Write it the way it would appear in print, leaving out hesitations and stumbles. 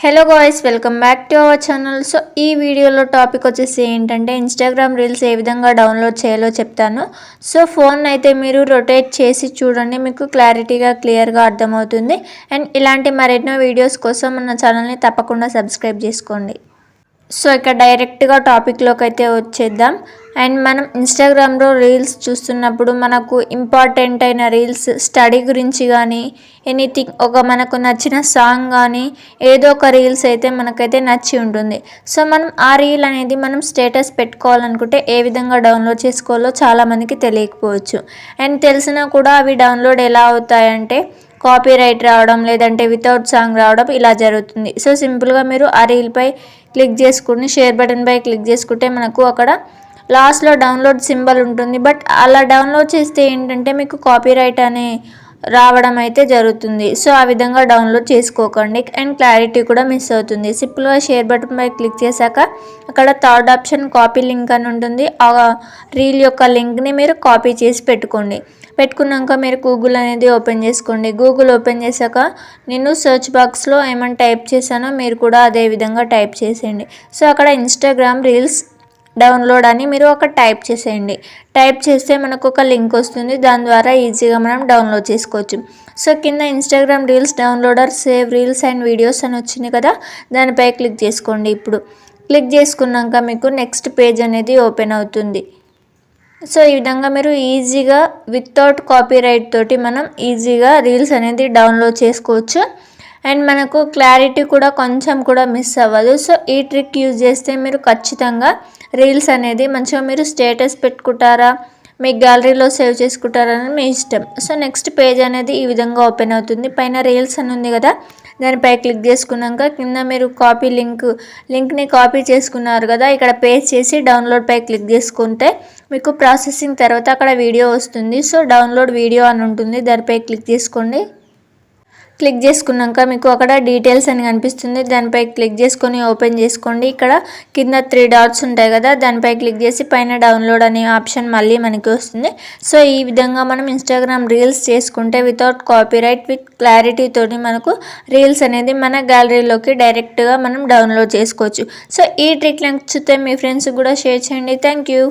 Hello guys, welcome back to our channel. So ఈ వీడియోలో topic వచ్చేసి ఏంటంటే ఇన్స్టాగ్రామ్ రీల్స్ ఏ విధంగా డౌన్లోడ్ చేయాలో చెప్తాను. సో ఫోన్ అయితే మీరు రొటేట్ చేసి చూడండి, మీకు క్లియర్గా అర్థమవుతుంది. అండ్ ఇలాంటి మరెన్నో వీడియోస్ కోసం మన ఛానల్ని తప్పకుండా సబ్స్క్రైబ్ చేసుకోండి. సో ఇక్కడ డైరెక్ట్గా టాపిక్లోకి అయితే వచ్చేద్దాం. అండ్ మనం ఇన్స్టాగ్రామ్లో రీల్స్ చూస్తున్నప్పుడు మనకు ఇంపార్టెంట్ అయిన రీల్స్, స్టడీ గురించి కానీ ఎనీథింగ్, మనకు నచ్చిన సాంగ్ కానీ ఏదో ఒక రీల్స్ అయితే మనకైతే నచ్చి ఉంటుంది. సో మనం ఆ రీల్ అనేది మనం స్టేటస్ పెట్టుకోవాలనుకుంటే ఏ విధంగా డౌన్లోడ్ చేసుకోవాలో చాలామందికి తెలియకపోవచ్చు. అండ్ తెలిసినా కూడా అవి డౌన్లోడ్ ఎలా అవుతాయంటే కాపీ రైట్ రావడం, లేదంటే వితౌట్ సాంగ్ రావడం, ఇలా జరుగుతుంది. సో సింపుల్గా మీరు ఆ రీల్పై క్లిక్ చేసుకుని షేర్ బటన్పై క్లిక్ చేసుకుంటే మనకు అక్కడ లాస్ట్లో డౌన్లోడ్ సింబల్ ఉంటుంది. బట్ అలా డౌన్లోడ్ చేస్తే ఏంటంటే మీకు కాపీ రైట్ అనే రావడం అయితే జరుగుతుంది. సో ఆ విధంగా డౌన్లోడ్ చేసుకోకండి. అండ్ క్లారిటీ కూడా మిస్ అవుతుంది. సింపుల్గా షేర్ బటన్పై క్లిక్ చేశాక అక్కడ థర్డ్ ఆప్షన్ కాపీ లింక్ అని ఉంటుంది. ఆ రీల్ యొక్క లింక్ని మీరు కాపీ చేసి పెట్టుకున్నాక మీరు గూగుల్ అనేది ఓపెన్ చేసుకోండి. గూగుల్ ఓపెన్ చేశాక నేను సెర్చ్ బాక్స్లో ఏమైనా టైప్ చేశానో మీరు కూడా అదే విధంగా టైప్ చేసేయండి. సో అక్కడ ఇన్స్టాగ్రామ్ రీల్స్ డౌన్లోడ్ అని మీరు ఒక టైప్ చేసేయండి. టైప్ చేస్తే మనకు ఒక లింక్ వస్తుంది. దాని ద్వారా ఈజీగా మనం డౌన్లోడ్ చేసుకోవచ్చు. సో కింద Instagram reels downloader save reels and videos అని వచ్చింది కదా, దానిపై క్లిక్ చేసుకోండి. ఇప్పుడు క్లిక్ చేసుకున్నాక మీకు నెక్స్ట్ పేజ్ అనేది ఓపెన్ అవుతుంది. సో ఈ విధంగా మీరు ఈజీగా వితౌట్ కాపీ రైట్ తోటి మనం ఈజీగా రీల్స్ అనేది డౌన్లోడ్ చేసుకోవచ్చు. అండ్ మనకు క్లారిటీ కూడా కొంచెం కూడా మిస్ అవ్వదు. సో ఈ ట్రిక్ యూజ్ చేస్తే మీరు ఖచ్చితంగా రీల్స్ అనేది మంచిగా మీరు స్టేటస్ పెట్టుకుంటారా, మీ గ్యాలరీలో సేవ్ చేసుకుంటారని మీ ఇష్టం. సో నెక్స్ట్ పేజ్ అనేది ఈ విధంగా ఓపెన్ అవుతుంది. పైన రీల్స్ అని ఉంది కదా, దానిపై క్లిక్ చేసుకున్నాక కింద మీరు లింక్ని కాపీ చేసుకున్నారు కదా, ఇక్కడ పేస్ట్ చేసి డౌన్లోడ్ పై క్లిక్ చేసుకుంటే మీకు ప్రాసెసింగ్ తర్వాత అక్కడ వీడియో వస్తుంది. సో డౌన్లోడ్ వీడియో అని ఉంటుంది, దానిపై క్లిక్ చేసుకోండి. క్లిక్ చేసుకున్నాక మీకు అక్కడ డీటెయిల్స్ అని కనిపిస్తుంది, దానిపై క్లిక్ చేసుకొని ఓపెన్ చేసుకోండి. ఇక్కడ కింద 3 డాట్స్ ఉంటాయి కదా, దానిపై క్లిక్ చేసి పైన డౌన్లోడ్ అనే ఆప్షన్ మళ్ళీ మనకి వస్తుంది. సో ఈ విధంగా మనం ఇన్స్టాగ్రామ్ రీల్స్ చేసుకుంటే వితౌట్ కాపీరైట్ విత్ క్లారిటీ తోటి మనకు రీల్స్ అనేది మన గ్యాలరీలోకి డైరెక్ట్గా మనం డౌన్లోడ్ చేసుకోవచ్చు. సో ఈ ట్రిక్ నచ్చితే మీ ఫ్రెండ్స్ కూడా షేర్ చేయండి. Thank you.